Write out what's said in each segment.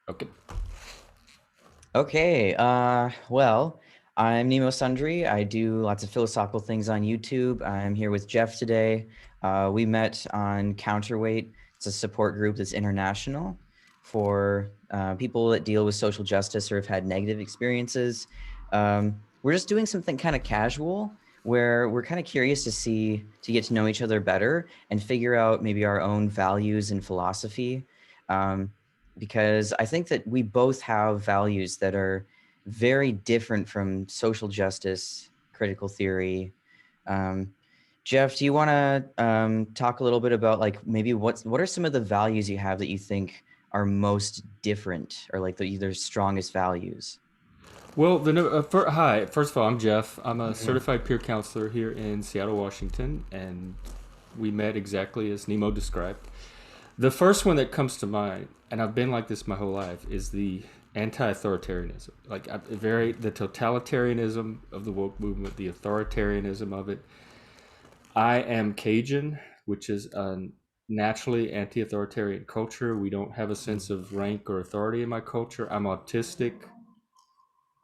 Okay. Okay, well, I'm Nemo Sundry. I do lots of philosophical things on YouTube. I'm here with Jeff today. We met on Counterweight. It's a support group that's international for people that deal with social justice or have had negative experiences. We're just doing something kind of casual where we're kind of curious to get to know each other better and figure out maybe our own values and philosophy. Um, because I think that we both have values that are very different from social justice, critical theory. Um, Jeff, do you want to talk a little bit about like maybe what are some of the values you have that you think are most different or like the strongest values? Well, hi. First of all, I'm Jeff. I'm a certified peer counselor here in Seattle, Washington, and we met exactly as Nemo described. The first one that comes to mind, and I've been like this my whole life, is the anti-authoritarianism. The totalitarianism of the woke movement, the authoritarianism of it. I am Cajun, which is a naturally anti-authoritarian culture. We don't have a sense of rank or authority in my culture. I'm autistic.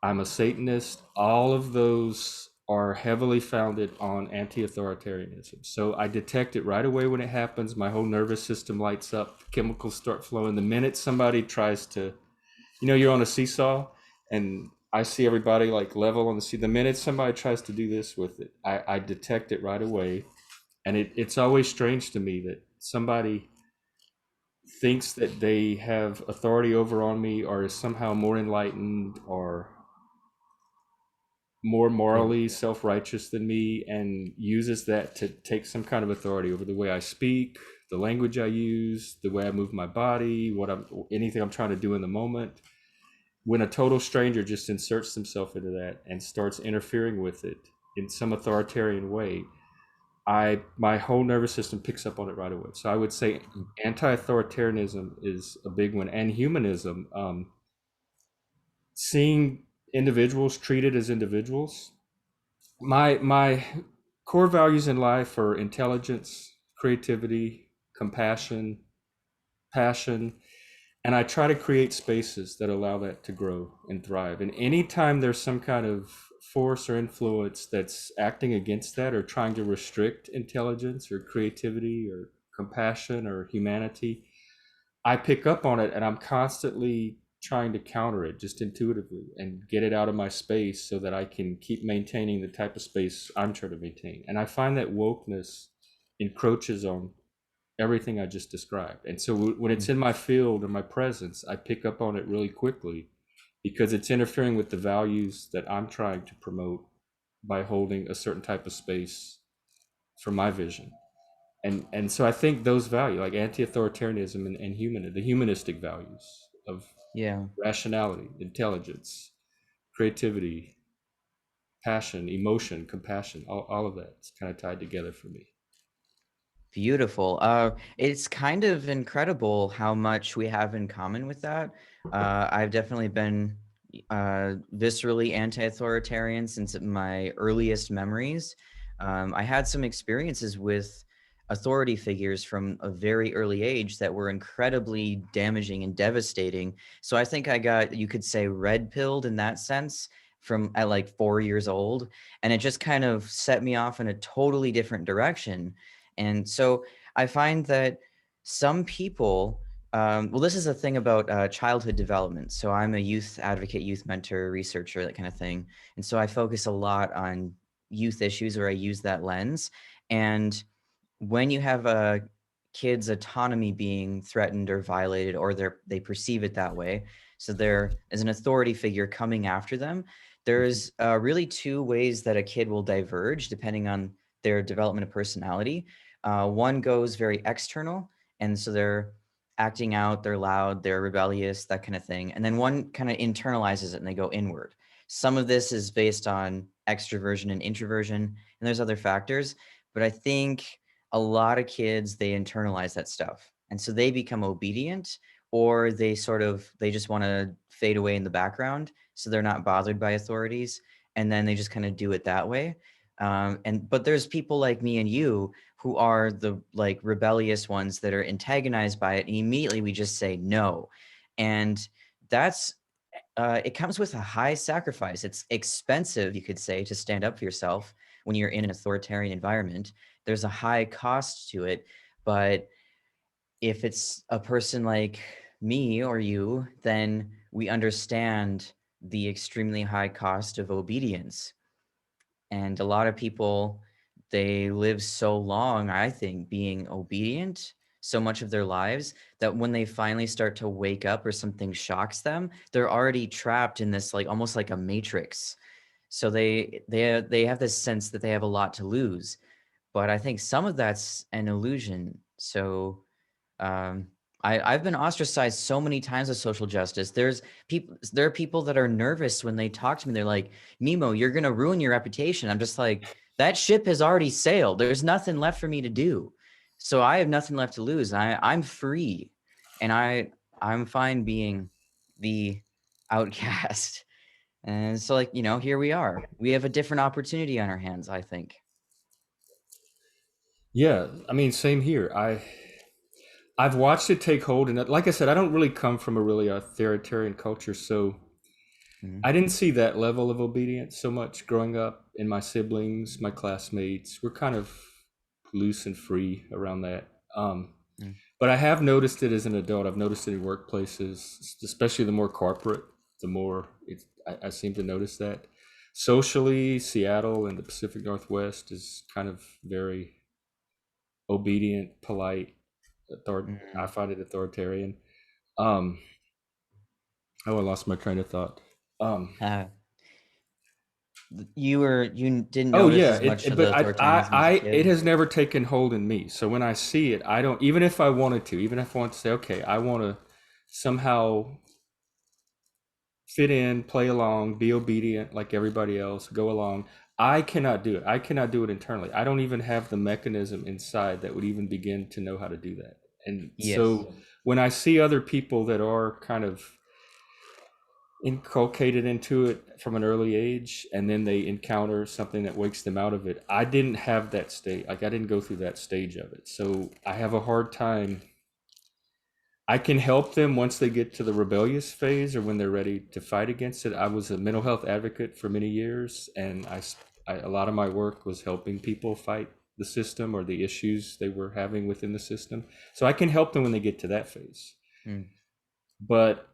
I'm a Satanist. All of those are heavily founded on anti authoritarianism. So I detect it right away when it happens. My whole nervous system lights up, chemicals start flowing. The minute somebody tries to, you're on a seesaw and I see everybody like level on the sea. The minute somebody tries to do this with it, I detect it right away. And it's always strange to me that somebody thinks that they have authority over on me or is somehow more enlightened or more Yeah. morally self-righteous than me and uses that to take some kind of authority over the way I speak, the language I use, the way I move my body, anything I'm trying to do in the moment. When a total stranger just inserts themselves into that and starts interfering with it in some authoritarian way, I my whole nervous system picks up on it right away. So I would say anti-authoritarianism is a big one, and humanism. Seeing individuals treated as individuals. My core values in life are intelligence, creativity, compassion, passion, and I try to create spaces that allow that to grow and thrive. And anytime there's some kind of force or influence that's acting against that or trying to restrict intelligence or creativity or compassion or humanity, I pick up on it and I'm constantly trying to counter it just intuitively and get it out of my space so that I can keep maintaining the type of space I'm trying to maintain. And I find that wokeness encroaches on everything I just described. And so when it's in my field or my presence, I pick up on it really quickly because it's interfering with the values that I'm trying to promote by holding a certain type of space for my vision. And so I think those values, like anti-authoritarianism and the humanistic values of Yeah. rationality, intelligence, creativity, passion, emotion, compassion, all of that's kind of tied together for me. Beautiful. It's kind of incredible how much we have in common with that. I've definitely been viscerally anti-authoritarian since my earliest memories. I had some experiences with authority figures from a very early age that were incredibly damaging and devastating. So I think I got, you could say, red pilled in that sense from at like 4 years old, and it just kind of set me off in a totally different direction. And so I find that some people, well, this is a thing about childhood development. So I'm a youth advocate, youth mentor, researcher, that kind of thing. And so I focus a lot on youth issues, or I use that lens. And when you have a kid's autonomy being threatened or violated, or they perceive it that way, so there is an authority figure coming after them, there's really two ways that a kid will diverge depending on their development of personality. One goes very external, and so they're acting out, they're loud, they're rebellious, that kind of thing. And then one kind of internalizes it and they go inward. Some of this is based on extroversion and introversion, and there's other factors. But I think a lot of kids, they internalize that stuff. And so they become obedient, or they just want to fade away in the background. So they're not bothered by authorities. And then they just kind of do it that way. But there's people like me and you who are the like rebellious ones that are antagonized by it, and immediately we just say no. And that's it comes with a high sacrifice. It's expensive, you could say, to stand up for yourself when you're in an authoritarian environment. There's a high cost to it, but if it's a person like me or you, then we understand the extremely high cost of obedience. And a lot of people, they live so long, I think, being obedient so much of their lives that when they finally start to wake up or something shocks them, they're already trapped in this, like, almost like a matrix. So they have this sense that they have a lot to lose. But I think some of that's an illusion. So um, I've been ostracized so many times with social justice. There are people that are nervous when they talk to me. They're like, Nemo, you're gonna ruin your reputation. I'm just like, that ship has already sailed. There's nothing left for me to do. So I have nothing left to lose. I'm free. And I'm fine being the outcast. And so, like, here we are. We have a different opportunity on our hands, I think. Yeah, I mean, same here. I've watched it take hold, and like I said, I don't really come from a really authoritarian culture, so Mhm. I didn't see that level of obedience so much growing up. And my siblings, my classmates, were kind of loose and free around that. Um, Mm. but I have noticed it as an adult. I've noticed it in workplaces, especially the more corporate, the more I seem to notice that. Socially, Seattle and the Pacific Northwest is kind of very obedient, polite. I Mm. find it authoritarian. Um, oh, I lost my train of thought. Um, You didn't oh notice yeah, as much of the but authoritarianism as a it kid? has never taken hold in me. So when I see it, I don't, even if I wanted to, even if I want to say, okay, I want to somehow fit in, play along, be obedient like everybody else, go along. I cannot do it. I cannot do it internally. I don't even have the mechanism inside that would even begin to know how to do that. And Yes. so when I see other people that are kind of inculcated into it from an early age and then they encounter something that wakes them out of it, I didn't have that state. Like, I didn't go through that stage of it, so I have a hard time. I can help them once they get to the rebellious phase or when they're ready to fight against it. I was a mental health advocate for many years, and a lot of my work was helping people fight the system or the issues they were having within the system. So I can help them when they get to that phase. Mm. But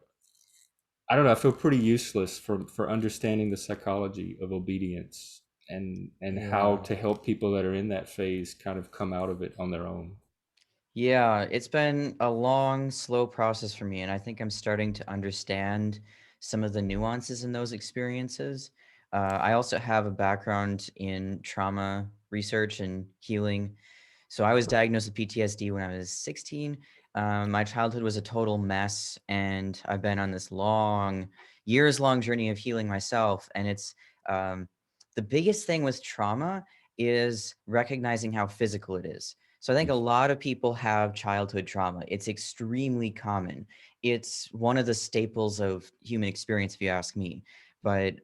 I don't know. I feel pretty useless for understanding the psychology of obedience and how Yeah. to help people that are in that phase kind of come out of it on their own. Yeah, it's been a long, slow process for me, and I think I'm starting to understand some of the nuances in those experiences. I also have a background in trauma research and healing. So I was diagnosed with PTSD when I was 16. My childhood was a total mess, and I've been on this long, years-long journey of healing myself. And it's um, the biggest thing with trauma is recognizing how physical it is. So I think a lot of people have childhood trauma. It's extremely common. It's one of the staples of human experience, if you ask me. But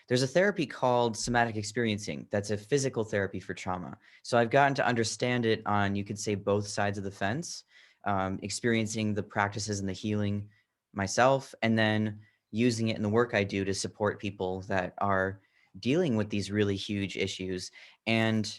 there's a therapy called somatic experiencing that's a physical therapy for trauma. So I've gotten to understand it on, you could say, both sides of the fence, experiencing the practices and the healing myself, and then using it in the work I do to support people that are dealing with these really huge issues. And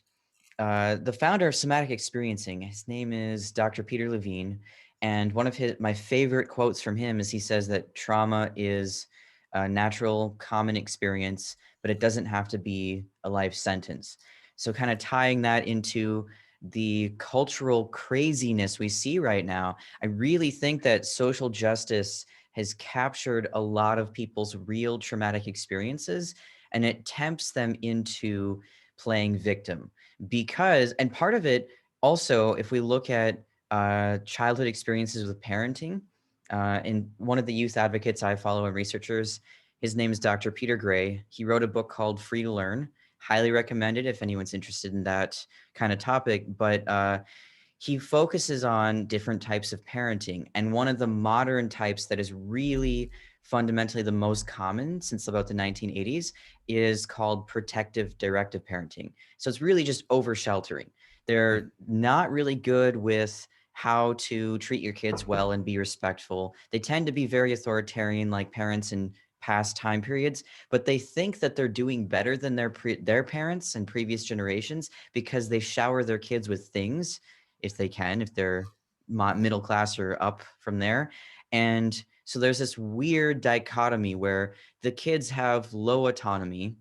the founder of somatic experiencing, his name is Dr. Peter Levine, and one of my favorite quotes from him is he says that trauma is a natural, common experience, but it doesn't have to be a life sentence. So, kind of tying that into the cultural craziness we see right now, I really think that social justice has captured a lot of people's real traumatic experiences, and it tempts them into playing victim. Because, and part of it also, if we look at childhood experiences with parenting, and one of the youth advocates I follow and researchers, his name is Dr. Peter Gray. He wrote a book called Free to Learn. Highly recommended if anyone's interested in that kind of topic. But he focuses on different types of parenting. And one of the modern types that is really fundamentally the most common since about the 1980s is called protective directive parenting. So it's really just over sheltering. They're not really good with how to treat your kids well and be respectful. They tend to be very authoritarian, like parents in past time periods, but they think that they're doing better than their parents and previous generations because they shower their kids with things, if they can, if they're middle class or up from there. And so there's this weird dichotomy where the kids have low autonomy.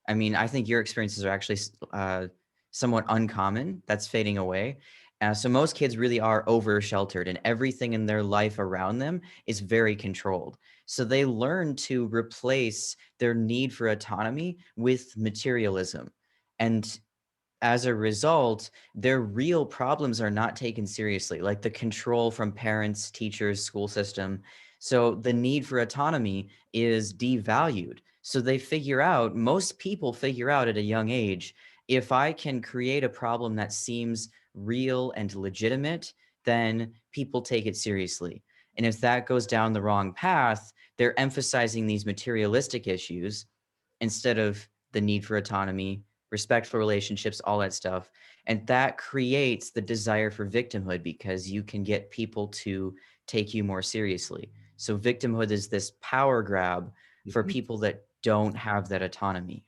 I mean, I think your experiences are actually somewhat uncommon. That's fading away. So most kids really are over sheltered, and everything in their life around them is very controlled. So they learn to replace their need for autonomy with materialism. And as a result, their real problems are not taken seriously, like the control from parents, teachers, school system. So the need for autonomy is devalued. So they figure out, most people figure out at a young age, if I can create a problem that seems real and legitimate, then people take it seriously. And if that goes down the wrong path, they're emphasizing these materialistic issues instead of the need for autonomy, respectful relationships, all that stuff. And that creates the desire for victimhood because you can get people to take you more seriously. So victimhood is this power grab for Mhm. people that don't have that autonomy.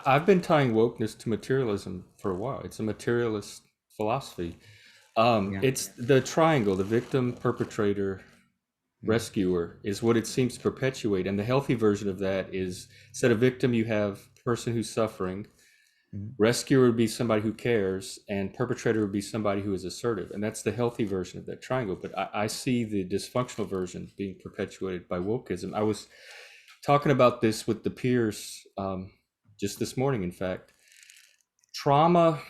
I've been tying wokeness to materialism for a while. It's a materialist philosophy. Yeah. It's the triangle, the victim, perpetrator, Mm, rescuer is what it seems to perpetuate. And the healthy version of that is instead of victim, you have person who's suffering. mm, Rescuer would be somebody who cares, and perpetrator would be somebody who is assertive. And that's the healthy version of that triangle. But I see the dysfunctional version being perpetuated by wokeism. I was talking about this with the peers just this morning, in fact. Trauma.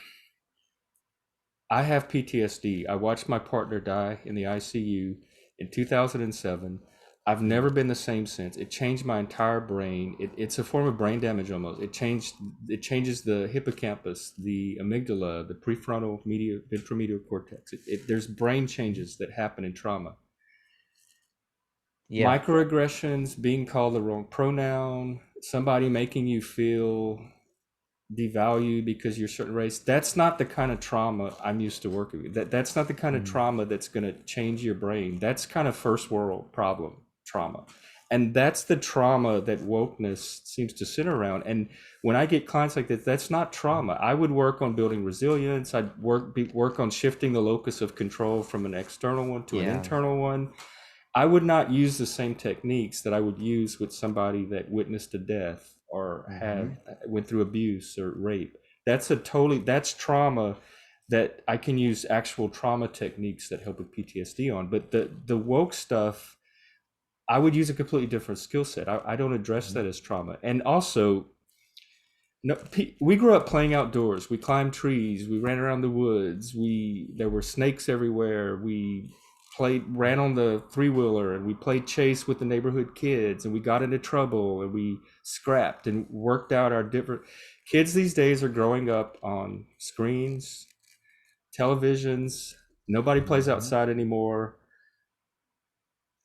I have PTSD. I watched my partner die in the ICU in 2007. I've mm. never been the same since. It changed my entire brain. It's a form of brain damage almost. It changes the hippocampus, the amygdala, the prefrontal medial ventromedial cortex. There's brain changes that happen in trauma. Yeah. Microaggressions, being called the wrong pronoun, somebody making you feel devalue because you're a certain race. That's not the kind of trauma I'm used to working with. That's not the kind of Mm, trauma that's going to change your brain. That's kind of first world problem trauma. And that's the trauma that wokeness seems to center around. And when I get clients like that, that's not trauma. I would work on building resilience. I'd work on shifting the locus of control from an external one to an yeah. internal one. I would not use the same techniques that I would use with somebody that witnessed a death or Hmm. had went through abuse or rape. That's trauma that I can use actual trauma techniques that help with PTSD on. But the woke stuff, I would use a completely different skill set. I don't address Hmm. that as trauma. And also, no, we grew up playing outdoors. We climbed trees. We ran around the woods. There were snakes everywhere. We ran on the three wheeler, and we played chase with the neighborhood kids. And we got into trouble, and we scrapped and worked out our different. Kids these days are growing up on screens, televisions. Nobody plays Hmm. outside anymore.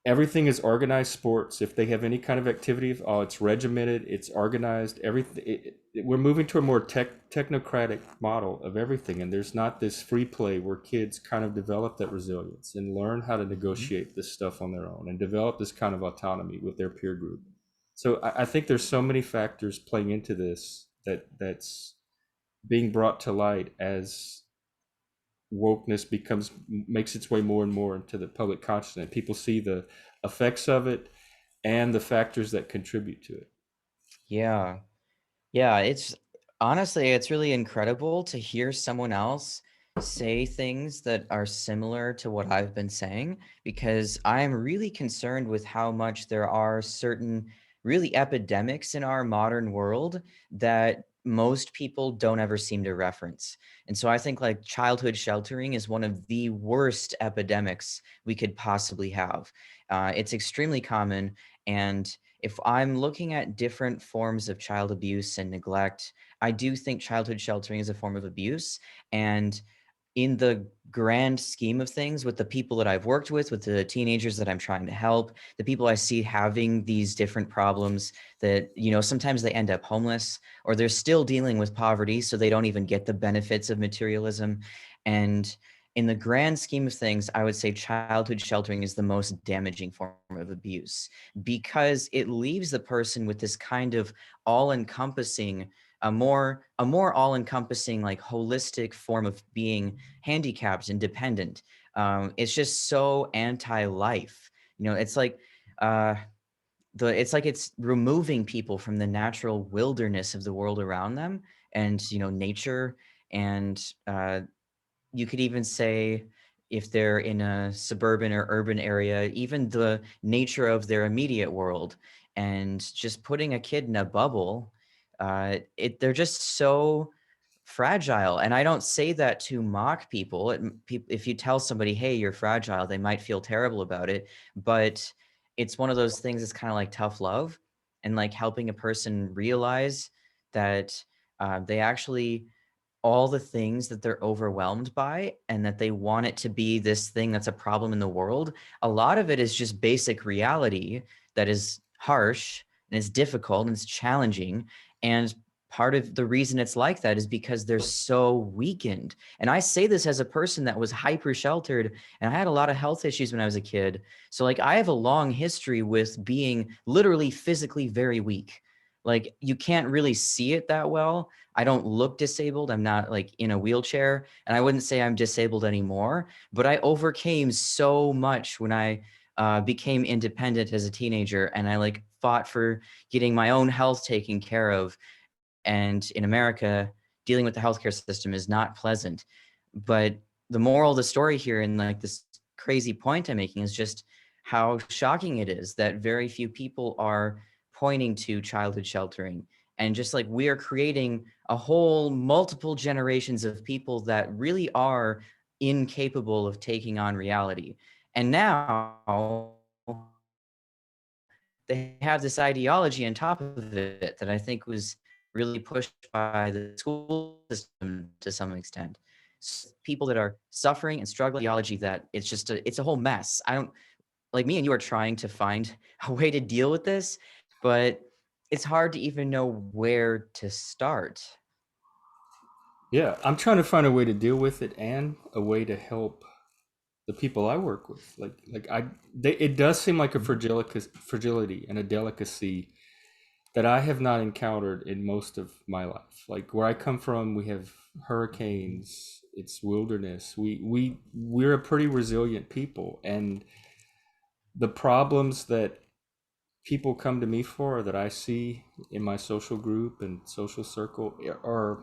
Everything is organized sports. If they have any kind of activity, oh, it's regimented, it's organized. Everything. We're moving to a more technocratic model of everything, and there's not this free play where kids kind of develop that resilience and learn how to Hmm. negotiate this stuff on their own and develop this kind of autonomy with their peer group. So I think there's so many factors playing into this that's being brought to light as wokeness makes its way more and more into the public consciousness. People see the effects of it and the factors that contribute to it. Yeah. Yeah, it's honestly, it's really incredible to hear someone else say things that are similar to what I've been saying because I'm really concerned with how much there are certain really epidemics in our modern world that most people don't ever seem to reference. And so I think like childhood sheltering is one of the worst epidemics we could possibly have. It's extremely common, and if I'm looking at different forms of child abuse and neglect, I do think childhood sheltering is a form of abuse. And in the grand scheme of things, with the people that I've worked with the teenagers that I'm trying to help, the people I see having these different problems that, sometimes they end up homeless or they're still dealing with poverty, so they don't even get the benefits of materialism. And in the grand scheme of things, I would say childhood sheltering is the most damaging form of abuse because it leaves the person with this kind of all-encompassing, a more all-encompassing, like holistic form of being handicapped and dependent. It's just so anti-life. It's like uh, it's removing people from the natural wilderness of the world around them, and nature, and you could even say, if they're in a suburban or urban area, even the nature of their immediate world, and just putting a kid in a bubble, they're just so fragile. And I don't say that to mock people. If you tell somebody, hey, you're fragile, they might feel terrible about it. But it's one of those things that's kind of like tough love, and like helping a person realize that they actually, all the things that they're overwhelmed by and that they want it to be this thing that's a problem in the world, a lot of it is just basic reality that is harsh and it's difficult and it's challenging. And part of the reason it's like that is because they're so weakened. And I say this as a person that was hyper sheltered, and I had a lot of health issues when I was a kid. So like I have a long history with being literally physically very weak. Like you can't really see it that well. I don't look disabled. I'm not like in a wheelchair, and I wouldn't say I'm disabled anymore, but I overcame so much when I became independent as a teenager, and I like fought for getting my own health taken care of. And in America, dealing with the healthcare system is not pleasant. But the moral of the story here, and like this crazy point I'm making, is just how shocking it is that very few people are pointing to childhood sheltering. And just like we are creating a whole multiple generations of people that really are incapable of taking on reality. And now they have this ideology on top of it that I think was really pushed by the school system to some extent. People that are suffering and struggling with ideology that it's a whole mess. I don't, like, me and you are trying to find a way to deal with this, but it's hard to even know where to start. Yeah, I'm trying to find a way to deal with it and a way to help the people I work with. It does seem like a fragility and a delicacy that I have not encountered in most of my life. Like where I come from, we have hurricanes, it's wilderness. We're a pretty resilient people, and the problems that people come to me for, that I see in my social group and social circle, are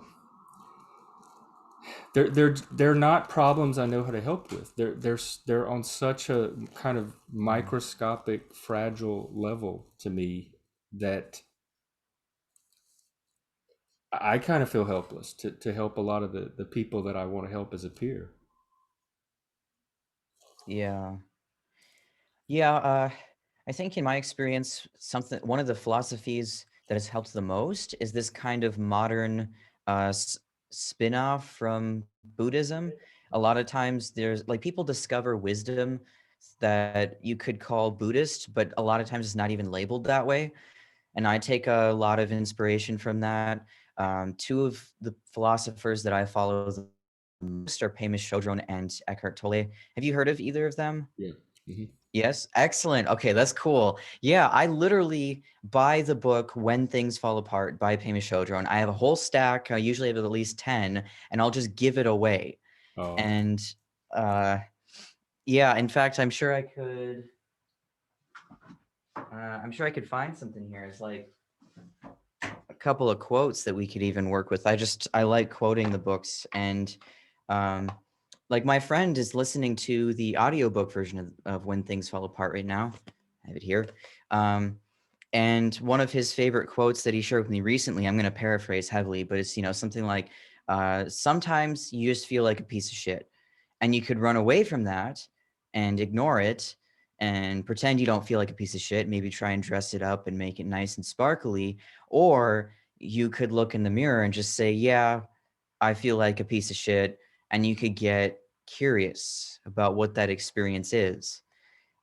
they're not problems I know how to help with. They're on such a kind of microscopic, fragile level to me that I kind of feel helpless to help a lot of the people that I want to help as a peer. Yeah. Yeah, I think in my experience, one of the philosophies that has helped the most is this kind of modern spin-off from Buddhism. A lot of times there's like people discover wisdom that you could call Buddhist, but a lot of times it's not even labeled that way. And I take a lot of inspiration from that. Two of the philosophers that I follow the most are Pema Chodron and Eckhart Tolle. Have you heard of either of them? Yeah. Hmm. Yes, excellent. Okay, that's cool. Yeah, I literally buy the book When Things Fall Apart by Pema Chodron. I have a whole stack. I usually have at least 10, and I'll just give it away. Oh, And uh, yeah, in fact, I'm sure I could find something here. It's like a couple of quotes that we could even work with. I like quoting the books, and um, like my friend is listening to the audiobook version of When Things Fall Apart right now. I have it here. Um, and one of his favorite quotes that he shared with me recently, I'm going to paraphrase heavily, but it's, something like, sometimes you just feel like a piece of shit, and you could run away from that and ignore it and pretend you don't feel like a piece of shit, maybe try and dress it up and make it nice and sparkly. Or you could look in the mirror and just say, yeah, I feel like a piece of shit. And you could get curious about what that experience is.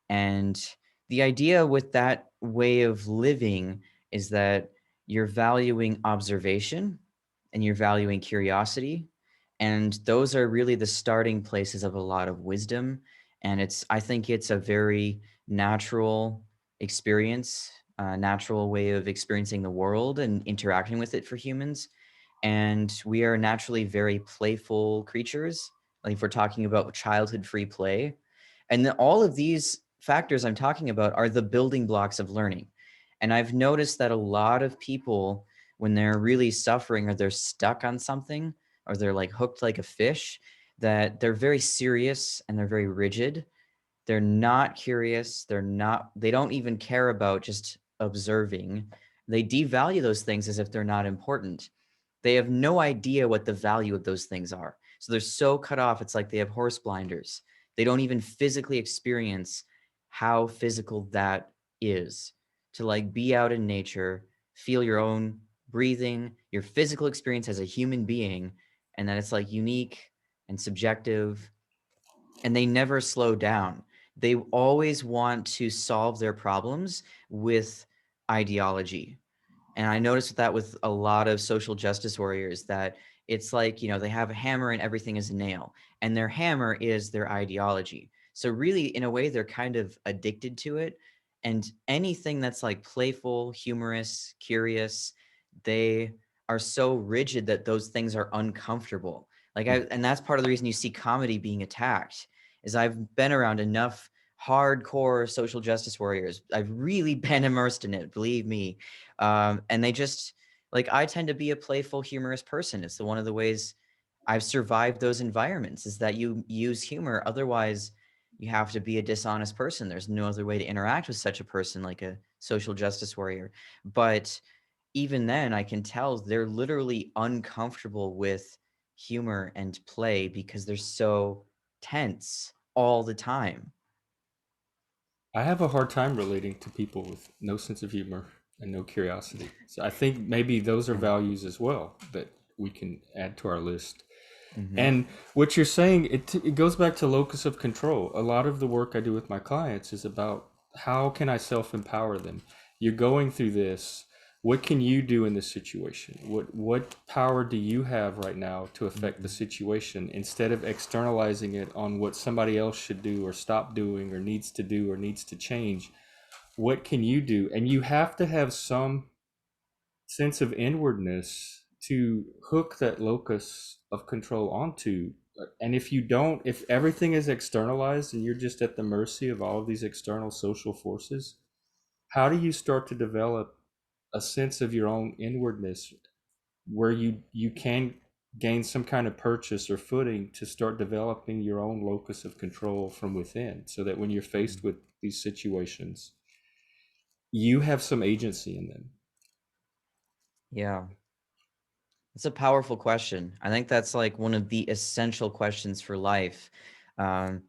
And the idea with that way of living is that you're valuing observation and you're valuing curiosity. And those are really the starting places of a lot of wisdom. And I think it's a very natural experience, a natural way of experiencing the world and interacting with it for humans. And we are naturally very playful creatures. Like if we're talking about childhood free play, and then all of these factors I'm talking about are the building blocks of learning. And I've noticed that a lot of people, when they're really suffering or they're stuck on something, or they're like hooked like a fish, that they're very serious and they're very rigid. They're not curious. They don't even care about just observing. They devalue those things as if they're not important. They have no idea what the value of those things are. So they're so cut off. It's like they have horse blinders. They don't even physically experience how physical that is, to like be out in nature, feel your own breathing, your physical experience as a human being, and that it's like unique and subjective, and they never slow down. They always want to solve their problems with ideology. And I noticed that with a lot of social justice warriors, that it's like, they have a hammer and everything is a nail, and their hammer is their ideology. So really, in a way, they're kind of addicted to it. And anything that's like playful, humorous, curious, they are so rigid that those things are uncomfortable. And that's part of the reason you see comedy being attacked, is I've been around enough hardcore social justice warriors. I've really been immersed in it, believe me. And they just, like, I tend to be a playful, humorous person. It's one of the ways I've survived those environments, is that you use humor. Otherwise, you have to be a dishonest person. There's no other way to interact with such a person like a social justice warrior. But even then, I can tell they're literally uncomfortable with humor and play because they're so tense all the time. I have a hard time relating to people with no sense of humor and no curiosity. So I think maybe those are values as well that we can add to our list. Mm-hmm. And what you're saying, it goes back to locus of control. A lot of the work I do with my clients is about how can I self-empower them? You're going through this. What can you do in this situation? What power do you have right now to affect the situation, instead of externalizing it on what somebody else should do or stop doing or needs to do or needs to change? What can you do? And you have to have some sense of inwardness to hook that locus of control onto. And if you don't, if everything is externalized and you're just at the mercy of all of these external social forces, how do you start to develop a sense of your own inwardness where you can gain some kind of purchase or footing to start developing your own locus of control from within, so that when you're faced with these situations, you have some agency in them? Yeah. It's a powerful question. I think that's like one of the essential questions for life. Um,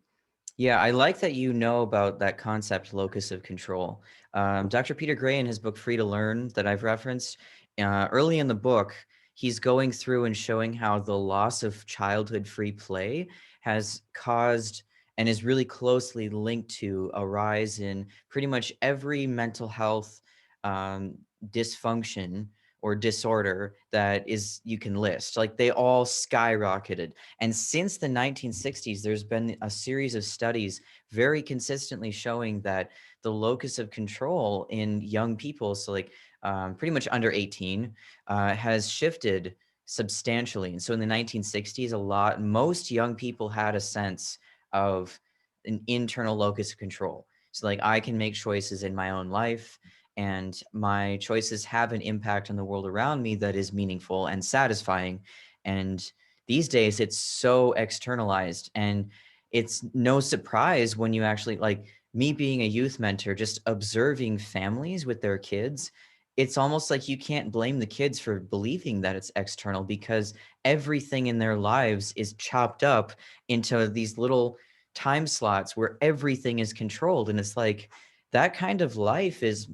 yeah, I like that you know about that concept, locus of control. Dr. Peter Gray, in his book Free to Learn, that I've referenced, early in the book, he's going through and showing how the loss of childhood free play has caused and is really closely linked to a rise in pretty much every mental health um, dysfunction or disorder that is you can list. Like they all skyrocketed. And since the 1960s, there's been a series of studies very consistently showing that the locus of control in young people, so like pretty much under 18, has shifted substantially. And so in the 1960s, most young people had a sense of an internal locus of control. So like I can make choices in my own life, and my choices have an impact on the world around me that is meaningful and satisfying. And these days it's so externalized, and it's no surprise when you actually, like me being a youth mentor, just observing families with their kids, it's almost like you can't blame the kids for believing that it's external, because everything in their lives is chopped up into these little time slots where everything is controlled. And it's like that kind of life is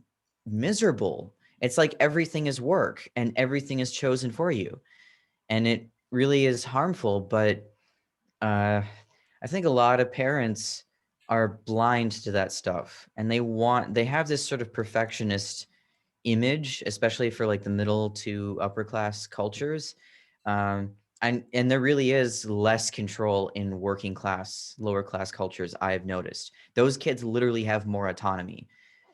miserable. It's like everything is work and everything is chosen for you. And it really is harmful. But I think a lot of parents are blind to that stuff, and they have this sort of perfectionist image, especially for like the middle to upper class cultures. And there really is less control in working class, lower class cultures, I've noticed. Those kids literally have more autonomy.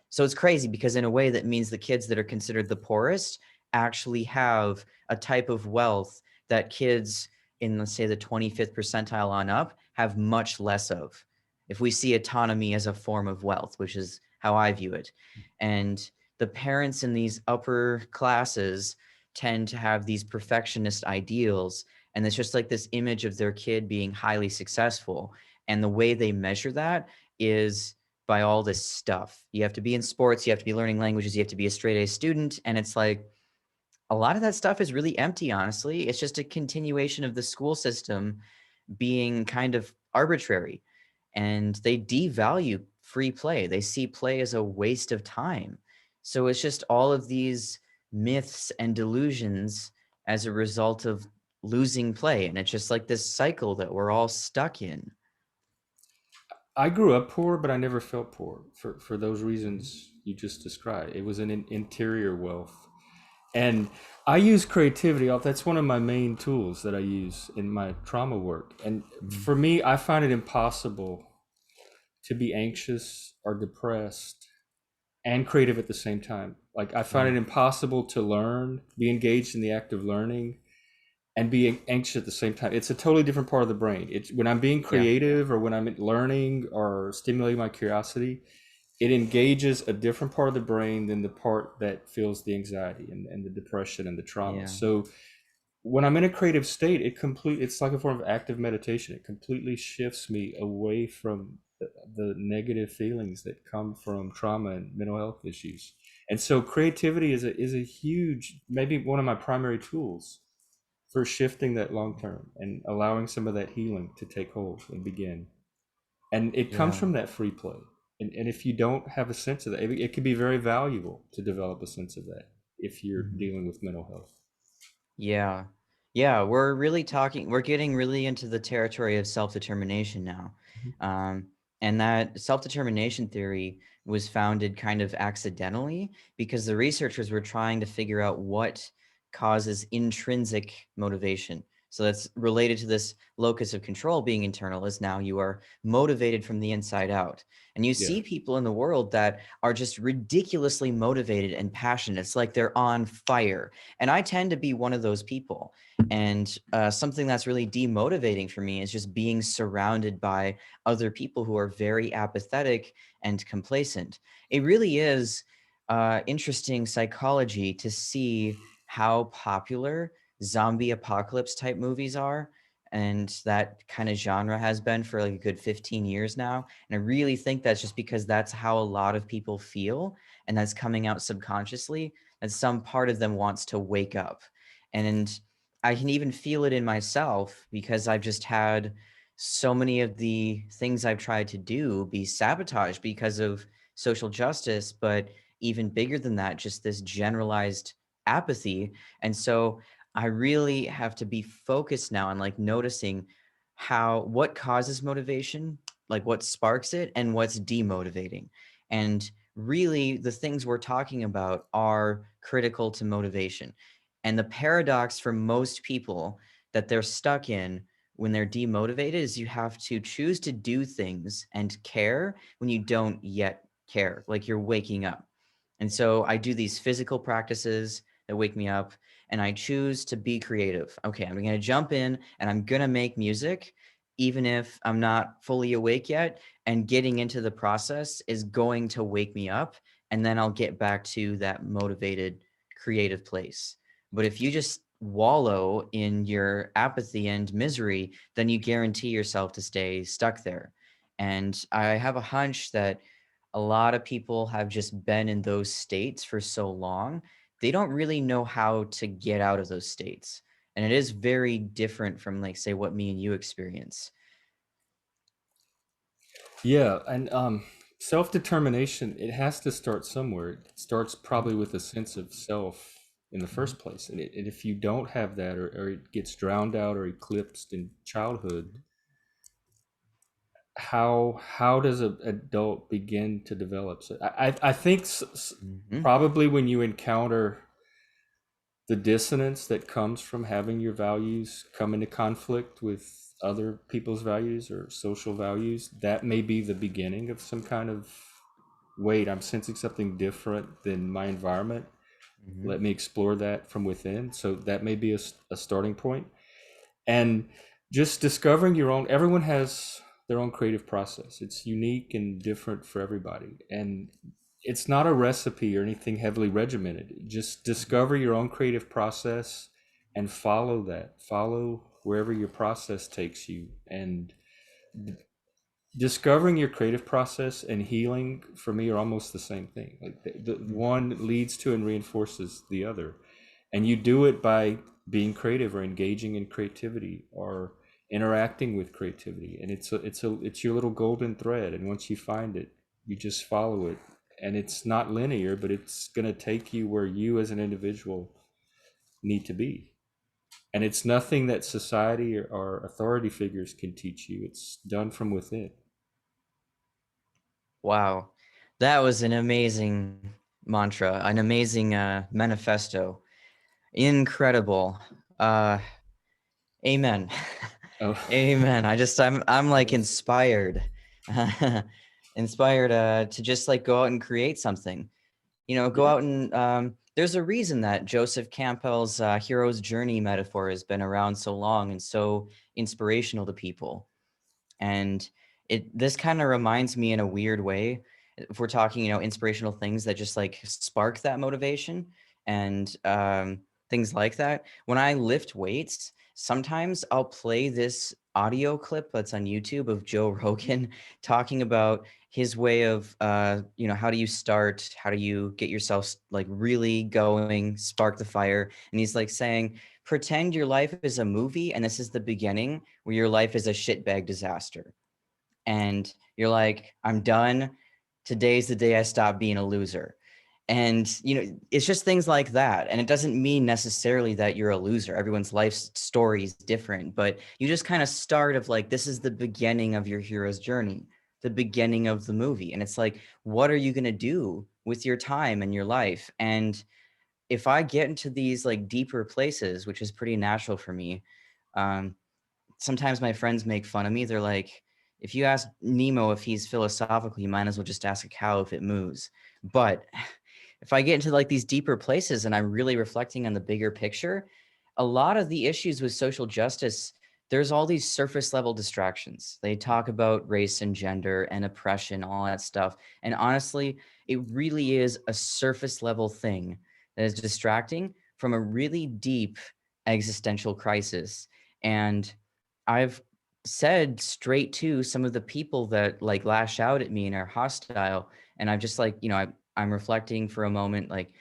So it's crazy because in a way that means the kids that are considered the poorest actually have a type of wealth that kids in, let's say, the 25th percentile on up have much less of. If we see autonomy as a form of wealth, which is how I view it. And the parents in these upper classes tend to have these perfectionist ideals. And it's just like this image of their kid being highly successful. And the way they measure that is by all this stuff. You have to be in sports, you have to be learning languages, you have to be a straight A student. And it's like a lot of that stuff is really empty, honestly. It's just a continuation of the school system being kind of arbitrary. And they devalue free play. They see play as a waste of time. So it's just all of these myths and delusions as a result of losing play. And it's just like this cycle that we're all stuck in. I grew up poor, but I never felt poor for those reasons you just described. It was an interior wealth. And I use creativity. That's one of my main tools that I use in my trauma work. And for me, I find it impossible to be anxious or depressed and creative at the same time. Like I find Yeah. it impossible to learn, be engaged in the act of learning, and be anxious at the same time. It's a totally different part of the brain. It's when I'm being Yeah. creative or when I'm learning or stimulating my curiosity, it engages a different part of the brain than the part that feels the anxiety and the depression and the trauma. Yeah. So when I'm in a creative state, it's like a form of active meditation. It completely shifts me away from the negative feelings that come from trauma and mental health issues. And so creativity is a huge, maybe one of my primary tools for shifting that long term and allowing some of that healing to take hold and begin. And it comes Yeah. from that free play. And if you don't have a sense of that, it can be very valuable to develop a sense of that if you're Mhm. dealing with mental health. Yeah. Yeah, we're getting really into the territory of self-determination now. Mhm. Um, and that self-determination theory was founded kind of accidentally because the researchers were trying to figure out what causes intrinsic motivation. So that's related to this locus of control being internal, is now you are motivated from the inside out. And you Yeah. see people in the world that are just ridiculously motivated and passionate. It's like they're on fire, and I tend to be one of those people. And something that's really demotivating for me is just being surrounded by other people who are very apathetic and complacent. It really is interesting psychology to see how popular zombie apocalypse type movies are. And that kind of genre has been for like a good 15 years now. And I really think that's just because that's how a lot of people feel. And that's coming out subconsciously, and some part of them wants to wake up. And I can even feel it in myself because I've just had so many of the things I've tried to do be sabotaged because of social justice, but even bigger than that, just this generalized apathy. And so I really have to be focused now on like noticing what causes motivation, like what sparks it, and what's demotivating. And really the things we're talking about are critical to motivation. And the paradox for most people that they're stuck in when they're demotivated is you have to choose to do things and care when you don't yet care, like you're waking up. And so I do these physical practices that wake me up, and I choose to be creative. Okay, I'm going to jump in and I'm going to make music even if I'm not fully awake yet, and getting into the process is going to wake me up, and then I'll get back to that motivated creative place. But if you just wallow in your apathy and misery, then you guarantee yourself to stay stuck there. And I have a hunch that a lot of people have just been in those states for so long, they don't really know how to get out of those states. And it is very different from, like, say, what me and you experience. Yeah. And self-determination, it has to start somewhere. It starts probably with a sense of self in the first place. And if you don't have that, or it gets drowned out or eclipsed in childhood, how does an adult begin to develop? So I think Mhm. probably when you encounter the dissonance that comes from having your values come into conflict with other people's values or social values, that may be the beginning of some kind of, wait, I'm sensing something different than my environment. Hmm. Let me explore that from within. So that may be a starting point. And just discovering your own, everyone has their own creative process. It's unique and different for everybody. And it's not a recipe or anything heavily regimented. Just discover your own creative process and follow that. Follow wherever your process takes you. And discovering your creative process and healing for me are almost the same thing. Like the one leads to and reinforces the other, and you do it by being creative or engaging in creativity or interacting with creativity, and it's your little golden thread, and once you find it, you just follow it. And it's not linear, but it's going to take you where you as an individual need to be. And it's nothing that society or authority figures can teach you. It's done from within. Wow. That was an amazing mantra, an amazing manifesto. Incredible. Uh, amen. Oh, Amen. I'm like yes. inspired. Inspired to just like go out and create something. Go Yeah. out and there's a reason that Joseph Campbell's hero's journey metaphor has been around so long and so inspirational to people. And this kind of reminds me in a weird way, if we're talking, inspirational things that just like spark that motivation and things like that. When I lift weights, sometimes I'll play this audio clip that's on YouTube of Joe Rogan talking about his way of, how do you start? How do you get yourself like really going, spark the fire? And he's like saying, pretend your life is a movie and this is the beginning where your life is a shitbag disaster. And you're like, I'm done. Today's the day I stop being a loser. And, it's just things like that. And it doesn't mean necessarily that you're a loser. Everyone's life story is different, but you just kind of start of like, this is the beginning of your hero's journey, the beginning of the movie. And it's like, what are you going to do with your time and your life? And if I get into these like deeper places, which is pretty natural for me, um, sometimes my friends make fun of me. They're like, if you ask Nemo if he's philosophical, you might as well just ask a cow if it moves. But if I get into like these deeper places and I'm really reflecting on the bigger picture, a lot of the issues with social justice, there's all these surface level distractions. They talk about race and gender and oppression, all that stuff. And honestly, it really is a surface level thing that is distracting from a really deep existential crisis. And I've said straight to some of the people that like lash out at me and are hostile. And I've just like, I'm reflecting for a moment, like,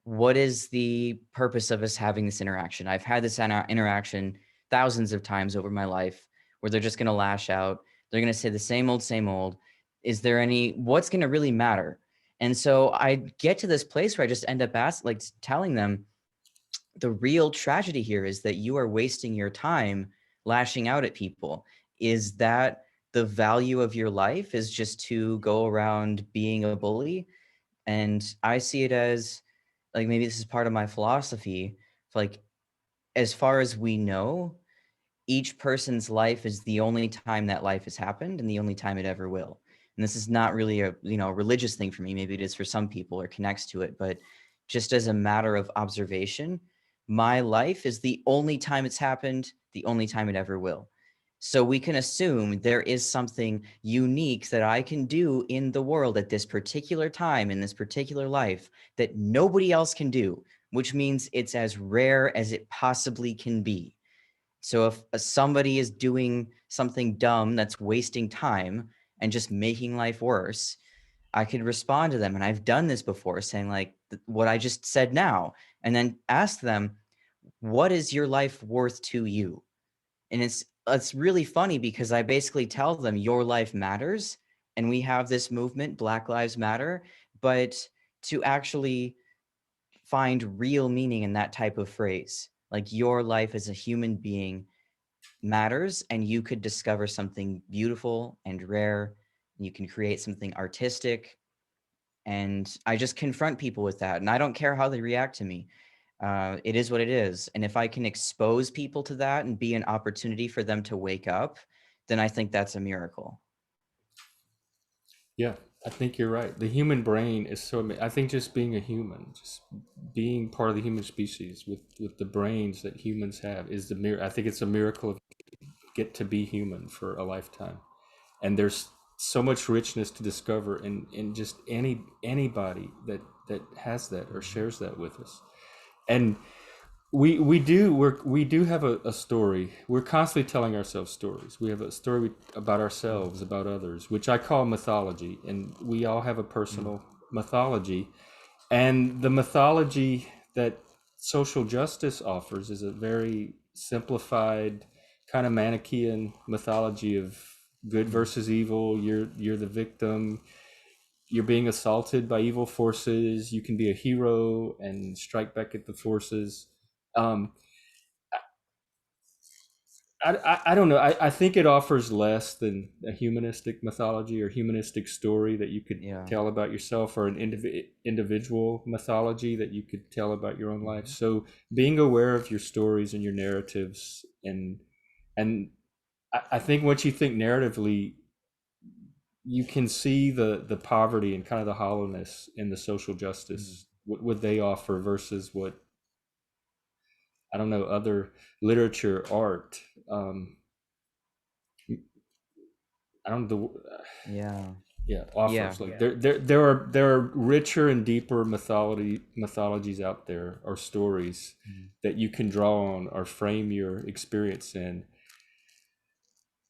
what is the purpose of us having this interaction? I've had this interaction thousands of times over my life where they're just going to lash out. They're going to say the same old, same old. Is there what's going to really matter? And so I get to this place where I just end up like telling them, the real tragedy here is that you are wasting your time lashing out at people. Is that the value of your life, is just to go around being a bully? And I see it as like, maybe this is part of my philosophy. Like, as far as we know, each person's life is the only time that life has happened and the only time it ever will. And this is not really a religious thing for me. Maybe it is for some people or connects to it, but just as a matter of observation, my life is the only time it's happened, the only time it ever will. So we can assume there is something unique that I can do in the world at this particular time, in this particular life, that nobody else can do, which means it's as rare as it possibly can be. So if somebody is doing something dumb that's wasting time and just making life worse, I could respond to them. And I've done this before, saying like what I just said now, and then ask them, what is your life worth to you? And it's really funny because I basically tell them your life matters. And we have this movement, Black Lives Matter, but to actually find real meaning in that type of phrase, like your life as a human being matters, and you could discover something beautiful and rare, and you can create something artistic. And I just confront people with that, and I don't care how they react to me. It is what it is. And if I can expose people to that and be an opportunity for them to wake up, then I think that's a miracle. Yeah, I think you're right. The human brain is so I think just being a human, just being part of the human species with the brains that humans have is the I think it's a miracle of get to be human for a lifetime. And there's so much richness to discover in just anybody that has that or Mhm. shares that with us. And we do have a story. We're constantly telling ourselves stories. We have a story about Mm, ourselves, about others, which I call mythology, and we all have a mm, personal mythology. And the mythology that social justice offers is a very simplified, kind of Manichaean mythology of good mm. versus evil. You're the victim. You're being assaulted by evil forces. You can be a hero and strike back at the forces. Um, I don't know. I think it offers less than a humanistic mythology or humanistic story that you could Yeah. tell about yourself, or an individual mythology that you could tell about your own life. Mhm. So being aware of your stories and your narratives, and I think once you think narratively, you can see the poverty and kind of the hollowness in the social Mm. justice what they offer versus what, I don't know, other literature, art. Um, I don't know the Yeah. yeah Yeah. offers like there are richer and deeper mythologies out there, or stories Mm. that you can draw on or frame your experience in,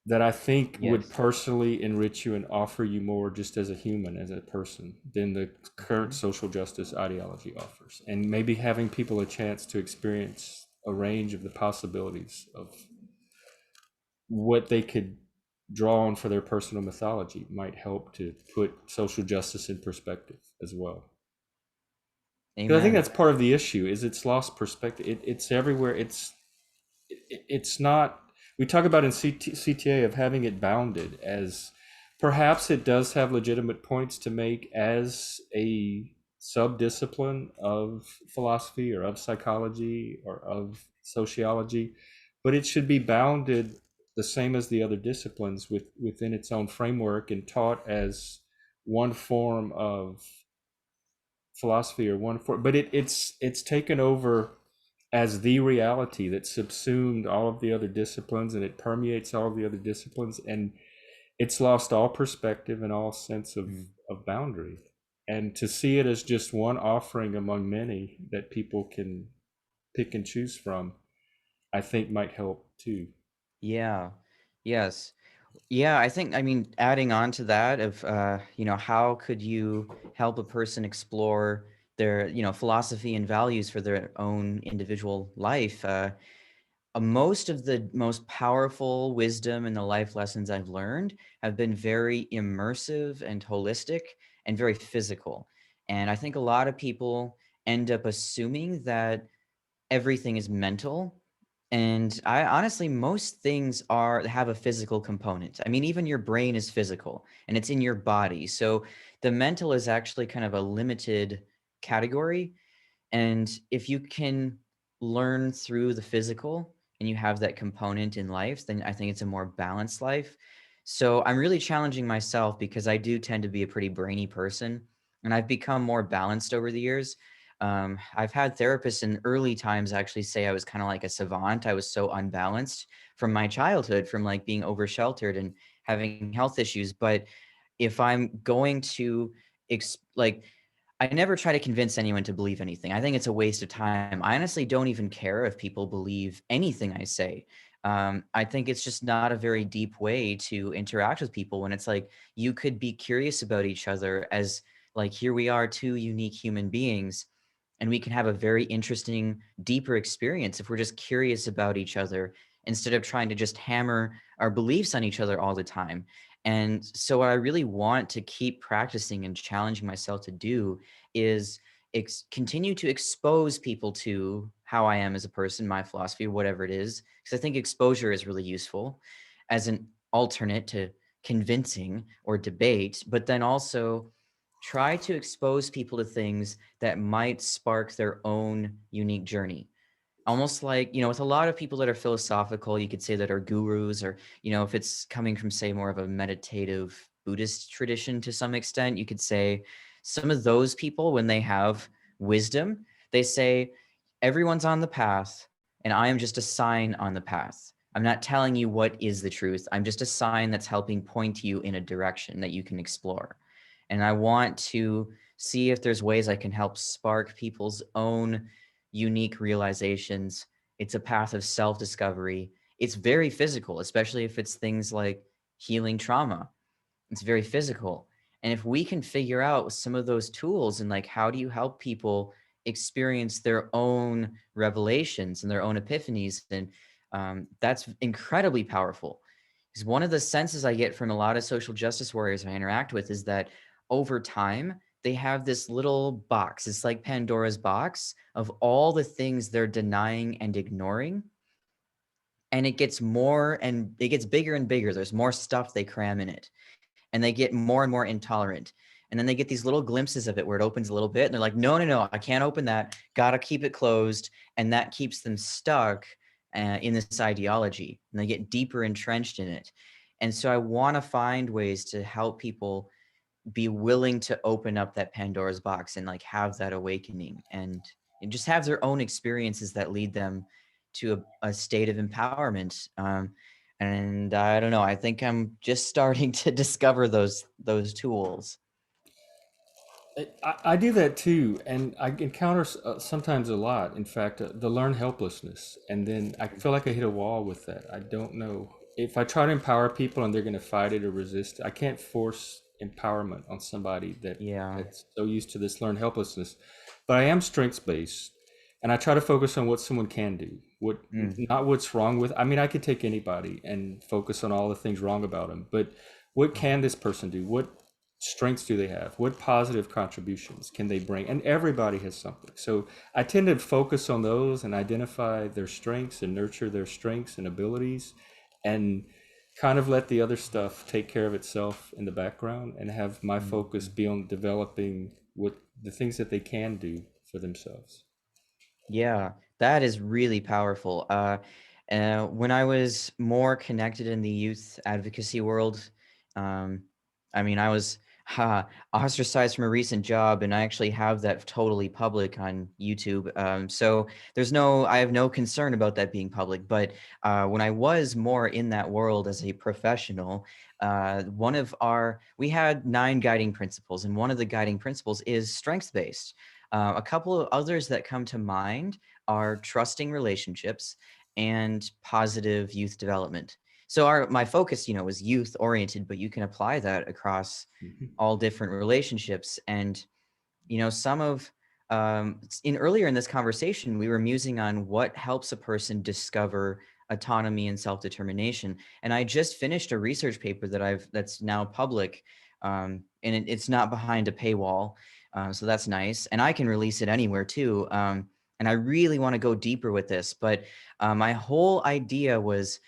that I think would Yes. personally enrich you and offer you more just as a human, as a person, than the current Mhm. social justice ideology offers. And maybe having people a chance to experience a range of the possibilities of what they could draw on for their personal mythology might help to put social justice in perspective as well. Because I think Amen. that's part of the issue, is it's lost perspective. It's everywhere. It's not. We talk about in CTA of having it bounded, as perhaps it does have legitimate points to make as a sub-discipline of philosophy or of psychology or of sociology, but it should be bounded the same as the other disciplines within its own framework and taught as one form of philosophy, or one form, but it's taken over as the reality that subsumed all of the other disciplines, and it permeates all of the other disciplines, and it's lost all perspective and all sense Mm. of boundary. And to see it as just one offering among many that people can pick and choose from, I think might help too. Yeah. Yes. Yeah, I think, I mean, adding on to that of, how could you help a person explore their, philosophy and values for their own individual life? Most of the most powerful wisdom and the life lessons I've learned have been very immersive and holistic and very physical. And I think a lot of people end up assuming that everything is mental. And I honestly, most things have a physical component. I mean, even your brain is physical and it's in your body. So the mental is actually kind of a limited category. And if you can learn through the physical and you have that component in life, then I think it's a more balanced life. So I'm really challenging myself because I do tend to be a pretty brainy person and I've become more balanced over the years. I've had therapists in early times actually say I was kind of like a savant. I was so unbalanced from my childhood, from like being over sheltered and having health issues. But if I'm going to like I never try to convince anyone to believe anything. I think it's a waste of time. I honestly don't even care if people believe anything I say. I think it's just not a very deep way to interact with people when it's like you could be curious about each other as like here we are, two unique human beings, and we can have a very interesting, deeper experience if we're just curious about each other instead of trying to just hammer our beliefs on each other all the time. And so, what I really want to keep practicing and challenging myself to do is continue to expose people to how I am as a person, my philosophy, whatever it is. Because I think exposure is really useful as an alternate to convincing or debate, but then also try to expose people to things that might spark their own unique journey. Almost like, with a lot of people that are philosophical, you could say that are gurus, or, if it's coming from, say, more of a meditative Buddhist tradition to some extent, you could say some of those people, when they have wisdom, they say, everyone's on the path, and I am just a sign on the path. I'm not telling you what is the truth. I'm just a sign that's helping point you in a direction that you can explore. And I want to see if there's ways I can help spark people's own unique realizations. It's a path of self-discovery. It's very physical, especially if it's things like healing trauma. It's very physical. And if we can figure out some of those tools, and like, how do you help people experience their own revelations and their own epiphanies, then that's incredibly powerful. Because one of the senses I get from a lot of social justice warriors I interact with is that over time, they have this little box. It's like Pandora's box of all the things they're denying and ignoring. And it gets bigger and bigger. There's more stuff they cram in it, and they get more and more intolerant. And then they get these little glimpses of it where it opens a little bit, and they're like, no, no, no, I can't open that. Gotta keep it closed. And that keeps them stuck in this ideology, and they get deeper entrenched in it. And so I want to find ways to help people be willing to open up that Pandora's box and like have that awakening, and just have their own experiences that lead them to a state of empowerment. And I don't know, I think I'm just starting to discover those tools. I do that too, and I encounter sometimes a lot. In fact, the learned helplessness, and then I feel like I hit a wall with that. I don't know if I try to empower people and they're going to fight it or resist. I can't force empowerment on somebody Yeah. that's so used to this learned helplessness. But I am strengths based, and I try to focus on what someone can do, what Mm. not what's wrong with. I mean, I could take anybody and focus on all the things wrong about them, but what can this person do? What strengths do they have? What positive contributions can they bring? And everybody has something. So I tend to focus on those and identify their strengths and nurture their strengths and abilities, and kind of let the other stuff take care of itself in the background, and have my focus Mhm. be on developing what the things that they can do for themselves. Yeah, that is really powerful. When I was more connected in the youth advocacy world, um, I mean, I was ostracized from a recent job, and I actually have that totally public on YouTube. So I have no concern about that being public. But when I was more in that world as a professional, we had 9 guiding principles, and one of the guiding principles is strengths based. A couple of others that come to mind are trusting relationships and positive youth development. So my focus, was youth oriented, but you can apply that across Mhm. all different relationships. And some of in earlier in this conversation, we were musing on what helps a person discover autonomy and self-determination. And I just finished a research paper that's now public, and it's not behind a paywall, so that's nice. And I can release it anywhere too. And I really want to go deeper with this, but my whole idea was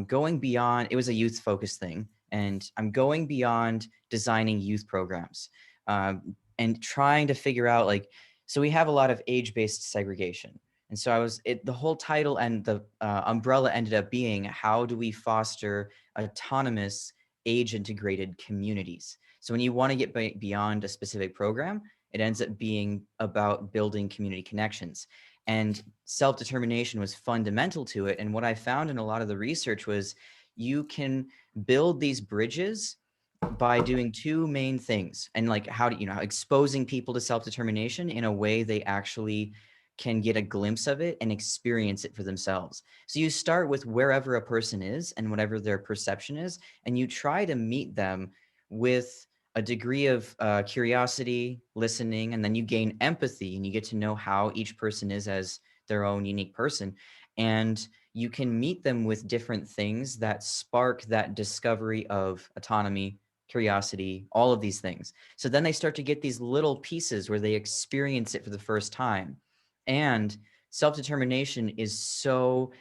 going beyond. It was a youth-focused thing, and I'm going beyond designing youth programs. And trying to figure out, like, so we have a lot of age-based segregation. And so the whole title and the umbrella ended up being, how do we foster autonomous age integrated communities? So when you want to get beyond a specific program, it ends up being about building community connections. And self-determination was fundamental to it. And what I found in a lot of the research was, you can build these bridges by doing 2 main things, and like, how do exposing people to self-determination in a way they actually can get a glimpse of it and experience it for themselves. So you start with wherever a person is and whatever their perception is, and you try to meet them with a degree of curiosity, listening, and then you gain empathy, and you get to know how each person is as their own unique person. And you can meet them with different things that spark that discovery of autonomy, curiosity, all of these things. So then they start to get these little pieces where they experience it for the first time. And self-determination is so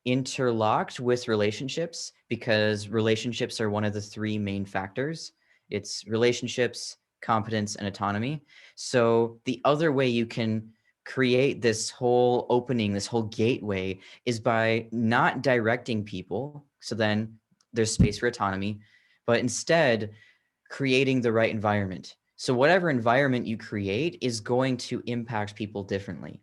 interlocked with relationships, because relationships are one of the 3 main factors. It's relationships, competence, and autonomy. So the other way you can create this whole opening, this whole gateway, is by not directing people. So then there's space for autonomy, but instead creating the right environment. So whatever environment you create is going to impact people differently.